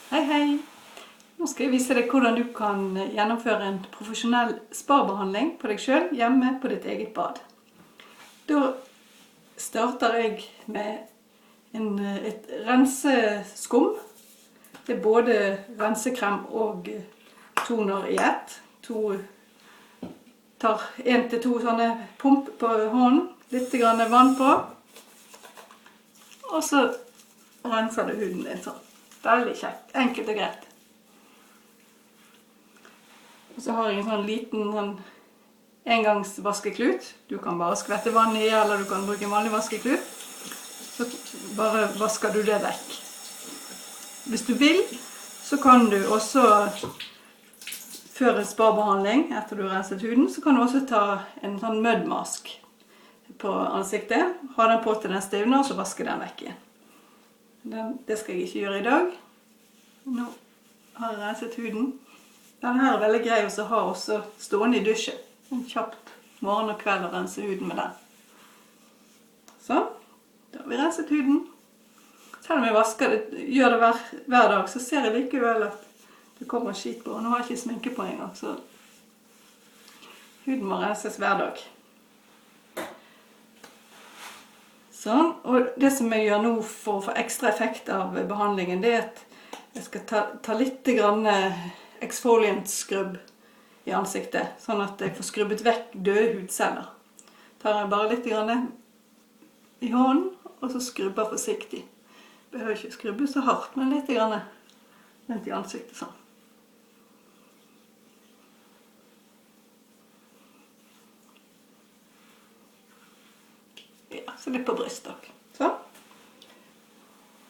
Hei, hei! Nå skal jeg vise deg hvordan du kan gjennomføre en profesjonell spa-behandling på deg selv hjemme på ditt eget bad. Da starter jeg med et renseskum. Det er både rensekrem og toner i ett. Tar 1 til 2 sånne pump på hånden, litt grann vann på, og så renser du huden din sånn. Veldig kjekt, enkelt og greit. Og så har jeg en sånn liten engangs vaskeklut. Du kan bare skvette vann i, eller du kan bruke en vanlig vaskeklut. Så bare vasker du det vekk. Hvis du vil, så kan du også, før en spa-behandling, etter du har renset huden, så kan du også ta en sånn mudmask på ansiktet. Ha den på til den stivner, og så vaske den vekk igjen. Det skal jeg ikke gjøre i dag. Nå har jeg renset huden. Denne her er veldig grei å ha også stående i dusjen. Kjapt morgen og kveld å rense huden med den. Sånn, da har vi renset huden. Selv om jeg gjør det hver dag, så ser jeg likevel at det kommer skit på. Nå har jeg ikke sminke på engang, så huden må renses hver dag. Sånn, og det som jeg gjør nå for å få ekstra effekt av behandlingen, det er at jeg skal ta litt grann exfoliant-skrubb i ansiktet, sånn at jeg får skrubbet vekk døde hudceller. Tar jeg bare litt grann i hånden, og så skrubber forsiktig. Behøver ikke skrubbe så hardt, men litt grann rundt i ansiktet sånn. Så litt på brystet også. Sånn.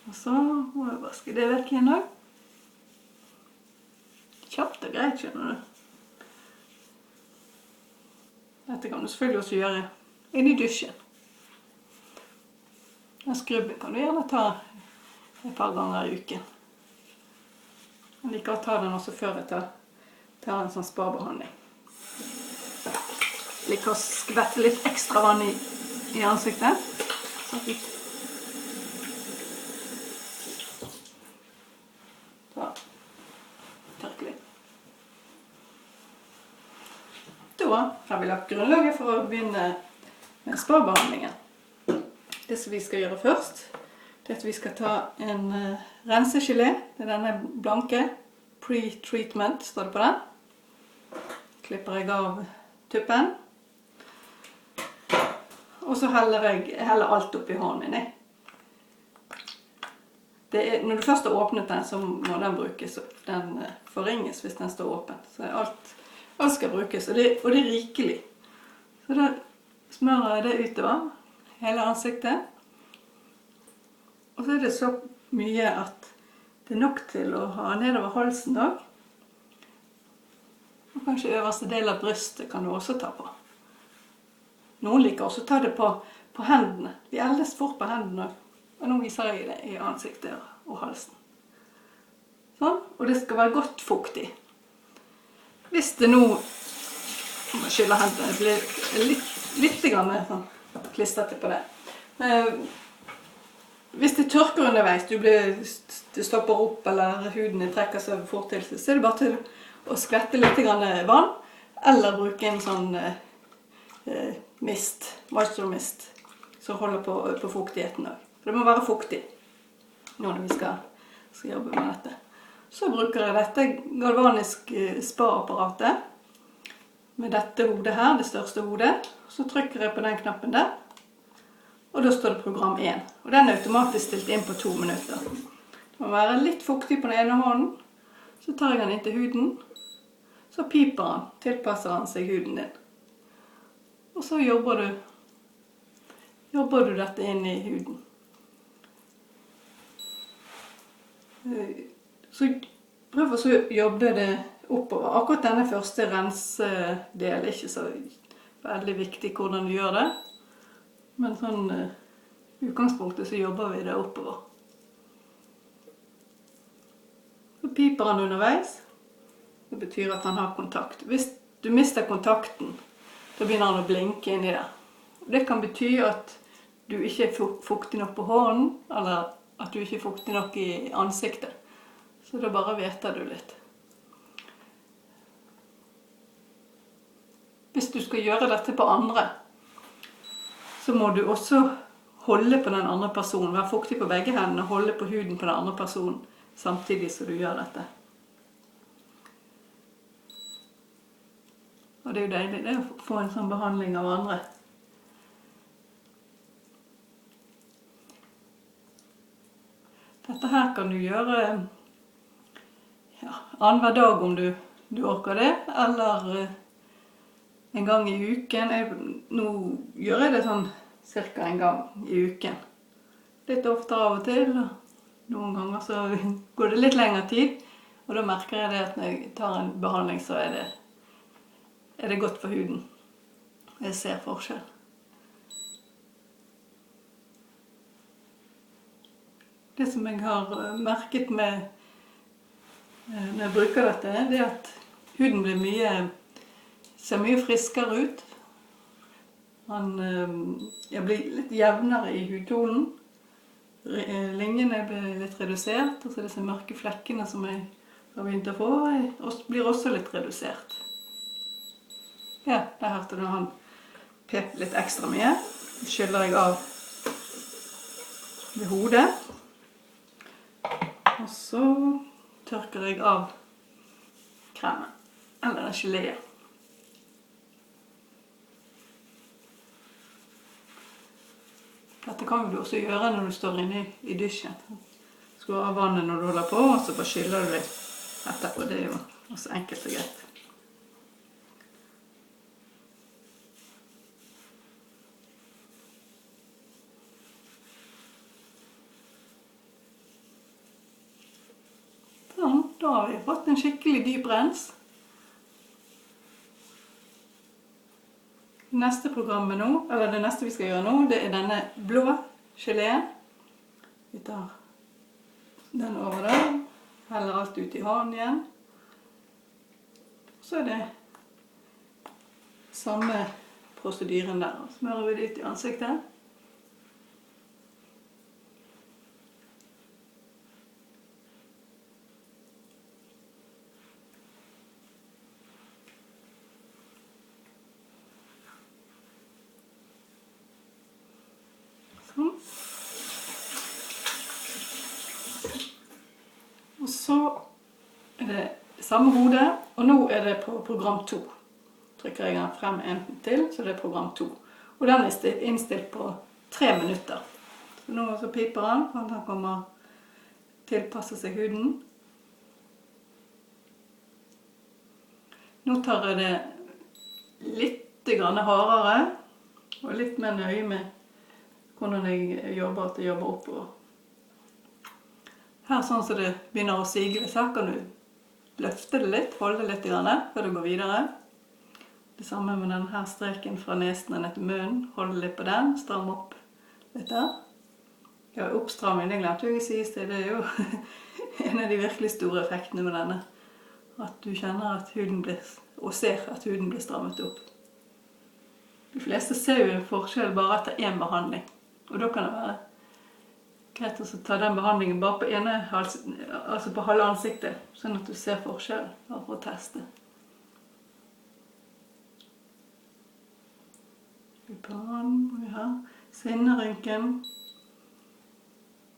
Og så må jeg vaske det vekk igjen også. Kjapt og greit, skjønner du. Dette kan du selvfølgelig også gjøre inn i dusjen. Den skrubben kan du gjerne ta et par ganger i uken. Jeg liker å ta den også før jeg tar en sånn spa-behandling. Jeg liker å skvette litt ekstra vann i ansiktet. Så, tørk litt. Da har vi lagt grunnlaget for å begynne med spa-behandlingen. Det som vi skal gjøre først, det er at vi skal ta en rensegelé. Det er denne blanke, pre-treatment, står det på den. Klipper jeg av tuppen. Og så heller alt opp i hånden min. Når du først har åpnet den, så må den brukes. Den forringes hvis den står åpen. Så alt skal brukes, og det er rikelig. Så da smører jeg det utover hele ansiktet. Og så er det så mye at det er nok til å ha nedover halsen også. Og kanskje øverste del av brystet kan du også ta på. Noen liker også å ta det på hendene. Vi eldes fort på hendene, og nå viser jeg det i ansiktet og halsen. Sånn, og det skal være godt fuktig. Hvis det nå, jeg må skylle hendene, det blir litt grann sånn klistret på det. Hvis det tørker underveis, det stopper opp, eller huden trekker seg fort til, så er det bare til å skvette litt grann vann, eller bruke en sånn moisture mist, som holder på fuktigheten også. For det må være fuktig når vi skal jobbe med dette. Så bruker jeg dette galvanisk spa-apparatet med dette hodet her, det største hodet. Så trykker jeg på den knappen der, og da står det program 1. Og den er automatisk stilt inn på 2 minutter. Det må være litt fuktig på den ene hånden, så tar jeg den inn til huden, så piper den, tilpasser den seg huden din. Og så jobber du dette inn i huden. Så prøv å jobbe det oppover. Akkurat denne første rensedelen er ikke så veldig viktig hvordan du gjør det. Men sånn utgangspunktet så jobber vi det oppover. Så piper han underveis. Det betyr at han har kontakt. Hvis du mister kontakten, da begynner han å blinke inn i det. Det kan bety at du ikke er fuktig nok på hånden, eller at du ikke er fuktig nok i ansiktet. Så da bare hveter du litt. Hvis du skal gjøre dette på andre, så må du også holde på den andre personen. Være fuktig på begge hendene og holde på huden på den andre personen samtidig som du gjør dette. Og det er jo deilig det å få en sånn behandling av andre. Dette her kan du gjøre annenhver dag om du orker det, eller en gang i uken. Nå gjør jeg det sånn cirka en gang i uken. Litt oftere av og til, og noen ganger så går det litt lengre tid, og da merker jeg det at når jeg tar en behandling, så er det godt for huden. Jeg ser forskjell. Det som jeg har merket med når jeg bruker dette, det er at huden ser mye friskere ut. Jeg blir litt jevnere i hudtonen. Linjene blir litt redusert, og så disse mørke flekkene som jeg har begynt å få, blir også litt redusert. Ja, der hørte du han pep litt ekstra mye. Så skyller jeg av ved hodet. Og så tørker jeg av kremen, eller den geléen. Dette kan du også gjøre når du står inne i dusjen. Skru av vannet når du holder på, og så bare skyller du litt etterpå. Det er jo også enkelt og greit. Sånn, da har vi fått en skikkelig dyp rens. Neste programmet nå, eller det neste vi skal gjøre nå, det er denne blå geléen. Vi tar den over der, heller alt ut i hånden igjen. Så er det samme prosedyren der. Smører vi det ut i ansiktet. Og så er det samme hode, og nå er det på program 2. Trykker jeg den frem en til, så det er program 2. Og den er innstilt på 3 minutter. Så nå så piper den, for at den kommer tilpasse seg huden. Nå tar jeg det litt hardere, og litt mer nøye med hvordan jeg jobber, at jeg jobber oppover. Her sånn som det begynner å sigle, så kan du løfte det litt, holde litt før du går videre. Det samme med denne streken fra nesen ned til munnen, holde litt på den, stramme opp litt der. Ja, oppstramming, det glemte jeg å si, det er jo en av de virkelig store effektene med denne. At du kjenner at huden og ser at huden blir strammet opp. De fleste ser jo en forskjell bare etter en behandling. Og da kan det være greit å ta den behandlingen bare på altså på halve ansiktet, sånn at du ser forskjell, bare for å teste. Vi har sinnerynken.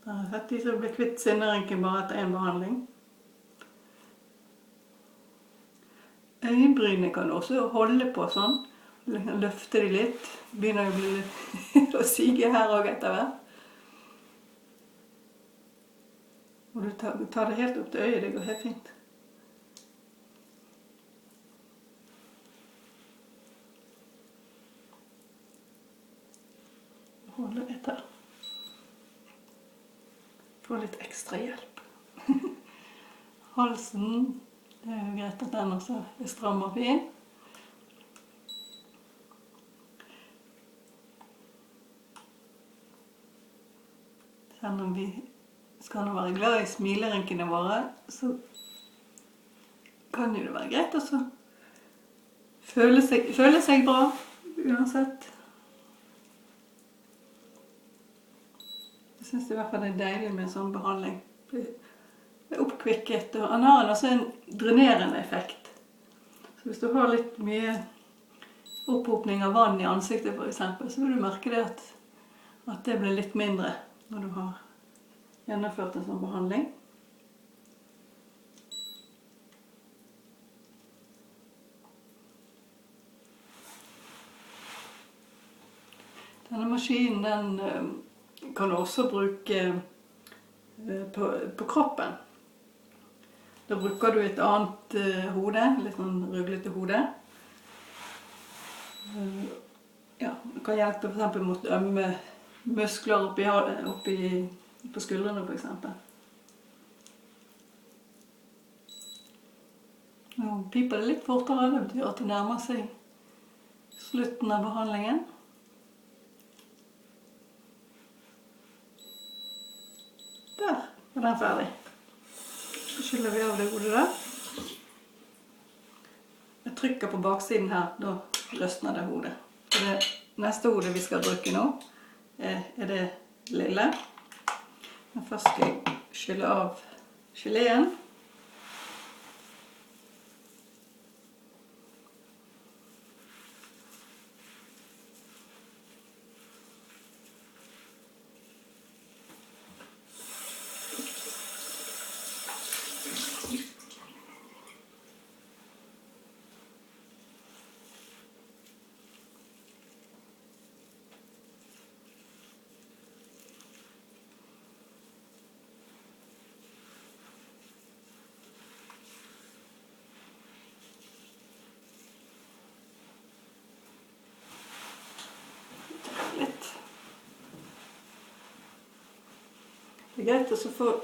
Jeg har sett de som blir kvitt sinnerynken bare etter en behandling. Øyenbrynene kan du også holde på sånn. Løfte de litt. Begynner å bli litt å sige her også etter hvert. Og du tar det helt opp til øyet, det går helt fint. Holde litt her. Få litt ekstra hjelp. Halsen, det er jo greit at den også er stram og fin. Selv om vi skal nå være glad i smilerynkene våre, så kan jo det være greit å føle seg bra, uansett. Jeg synes i hvert fall det er deilig med en sånn behandling. oppkvikket, og han har også en drenerende effekt. Så hvis du har litt mye opphopning av vann i ansiktet for eksempel, så vil du merke det at det blir litt mindre når du har gjennomført en sånn behandling. Denne maskinen den kan du også bruke på kroppen. Da bruker du et annet hode, litt sånn ruglete hode. Ja, det kan hjelpe for eksempel mot ømme muskler på skuldrene for eksempel. Nå piper det litt fortere, det betyr at det nærmer seg slutten av behandlingen. Der var den ferdig. Så skyller vi av det hodet der. Jeg trykker på baksiden her, da løsner det hodet. Det neste hodet vi skal bruke nå, er det lille. Men først skal jeg skylle av geleen. Det er greit å få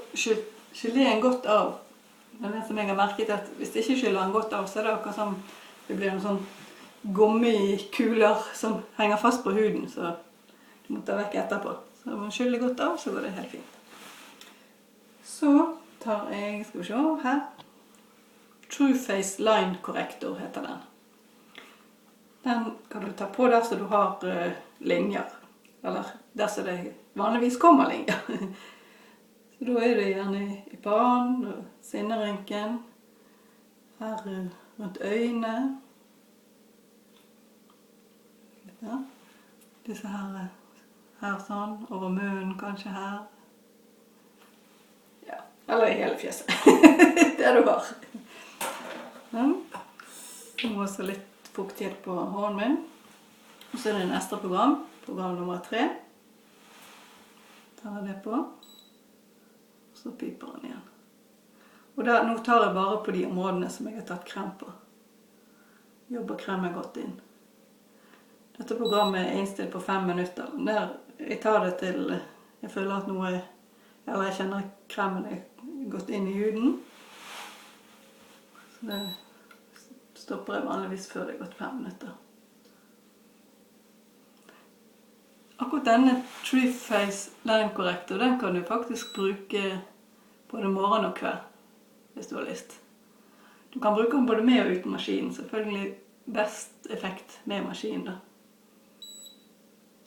geleen godt av. Men det som jeg har merket at hvis det ikke skyller den godt av, så er det akkurat som det blir en sånn gummikuler som henger fast på huden, så du må ta vekk etterpå. Så når man skyller godt av, så går det helt fint. Så tar jeg, skal vi se her, True Face Line Corrector heter den. Den kan du ta på der så du har linjer, eller der så det vanligvis kommer linjer. Så da er det gjerne i pannen, sinnerynken, her rundt øynene. Ja. Disse her sånn, over munnen kanskje her. Ja, eller i hele fjeset. Det du har. Ja. Nå må også litt fuktighet på hånden min. Og så er det neste program nummer 3. Tar jeg det på. Så piper den igjen. Og nå tar jeg bare på de områdene som jeg har tatt krem på. Jobber kremet godt inn. Dette programmet er innstilt på 5 minutter. Jeg tar det til jeg føler at eller jeg kjenner at kremen er gått inn i huden. Så det stopper jeg vanligvis før det er gått 5 minutter. Akkurat denne True Face Line Corrector, den kan du faktisk bruke både morgen og kveld, hvis du har lyst. Du kan bruke den både med og uten maskinen, selvfølgelig best effekt med maskinen da.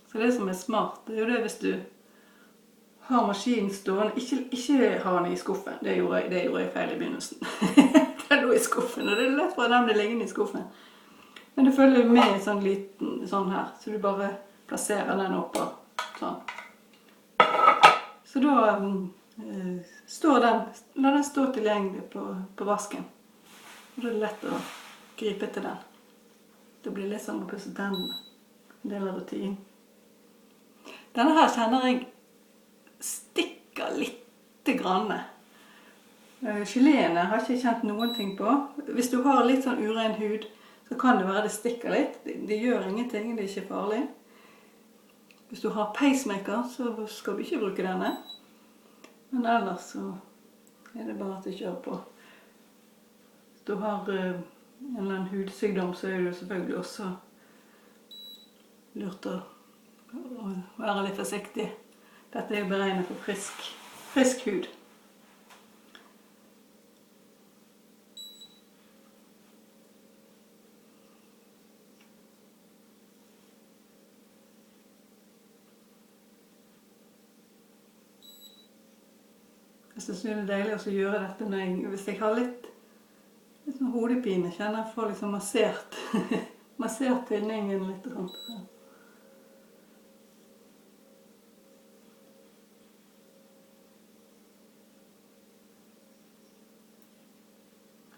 Så det som er smart, det er jo det hvis du har maskinen stående, ikke ha den i skuffen, det gjorde jeg feil i begynnelsen. Den lå i skuffen, og det er lett for at den blir liggende i skuffen. Men det følger med en sånn liten, sånn her, så du bare plasserer den oppå, sånn. Så da la den stå tilgjengelig på vasken. Og da er det lett å gripe til den. Det blir litt sånn å pusse tennene, en del av rutinen. Denne her kjenner jeg stikker litt grann. Geleene har jeg ikke kjent noen ting på. Hvis du har litt sånn uren hud, så kan det være det stikker litt. Det gjør ingenting, det er ikke farlig. Hvis du har pacemaker, så skal du ikke bruke denne. Men ellers så er det bare at du kjører på. Hvis du har en eller annen hudsykdom, så er det selvfølgelig også lurt å være litt forsiktig. Dette er beregnet for frisk hud. Jeg synes det er deilig å gjøre dette hvis jeg har litt sånn hodepine, kjenner jeg får liksom massert tinningen litt og sånt.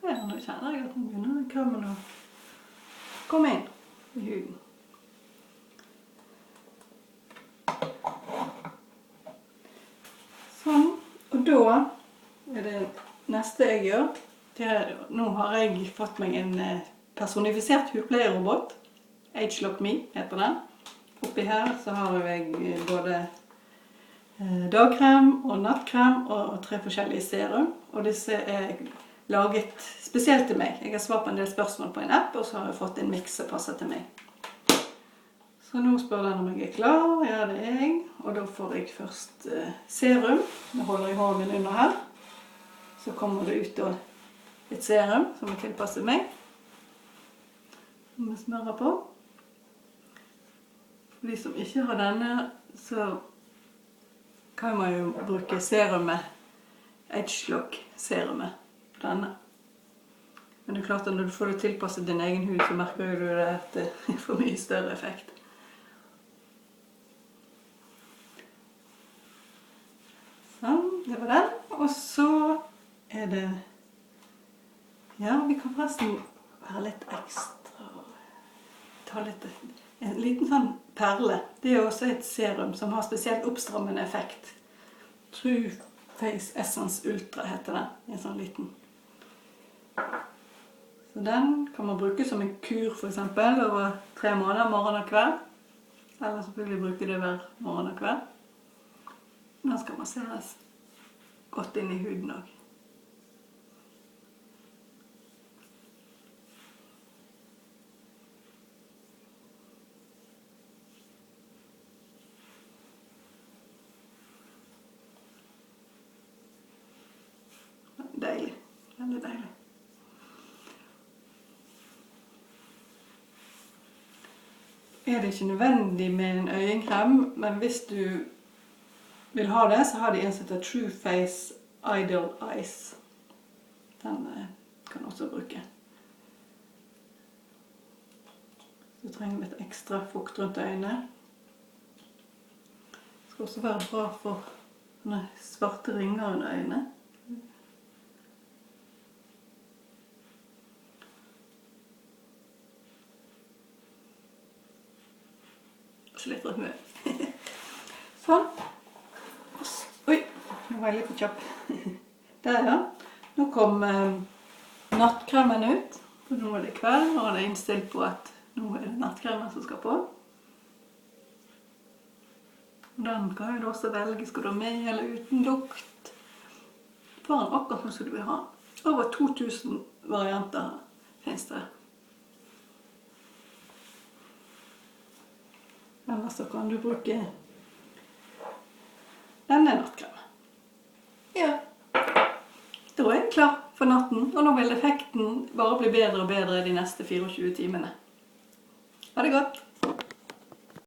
Ja, nå kjenner jeg at nå begynner kremmen å komme inn i huden. Sånn, og da er det neste jeg gjør. Nå har jeg fått meg en personifisert hudpleierrobot. Agelock Me heter den. Oppi her så har jeg både dagkrem og nattkrem og 3 forskjellige serum. Og disse er laget spesielt til meg. Jeg har svart på en del spørsmål på en app, og så har jeg fått en mix som passer til meg. Så nå spør den om jeg er klar. Ja, det er jeg. Og da får jeg først serum. Nå holder jeg hånden min under her. Så kommer det ut et serum som er tilpasset meg. Som jeg smører på. For de som ikke har denne, så kan man jo bruke serumet. Agelock-serumet. Denne. Men det er klart at når du får det tilpasset din egen hud, så merker du at det får mye større effekt. Sånn, det var den. Og så er det... Ja, vi kan forresten være litt ekstra. Ta en liten sånn perle. Det er også et serum som har spesielt oppstrammende effekt. True Face Essence Ultra heter det. En sånn liten. Så den kan man bruke som en kur for eksempel over 3 måneder, morgen og kveld. Eller selvfølgelig bruke det hver morgen og kveld. Den skal masseres godt inn i huden også. Deilig. Veldig deilig. Er det ikke nødvendig med en øyenkrem, men hvis du vil ha det, så har de en som heter True Face Idol Eyes. Den kan du også bruke. Så trenger litt ekstra fukt rundt øynene. Det skal også være bra for sånne svarte ringer under øynene. Litt rundt munnen. Sånn. Oi, nå var jeg litt for kjapp. Der ja. Nå kom nattkremen ut. For nå er det kveld, og det er innstilt på at nå er det nattkremen som skal på. Den kan jo også velge, skal du ha med eller uten lukt. For den akkurat som du vil ha. Over 2000 varianter finnes det. Eller så kan du bruke denne nattkremen. Ja, da er den klar for natten, og nå vil effekten bare bli bedre og bedre de neste 24 timene. Ha det godt!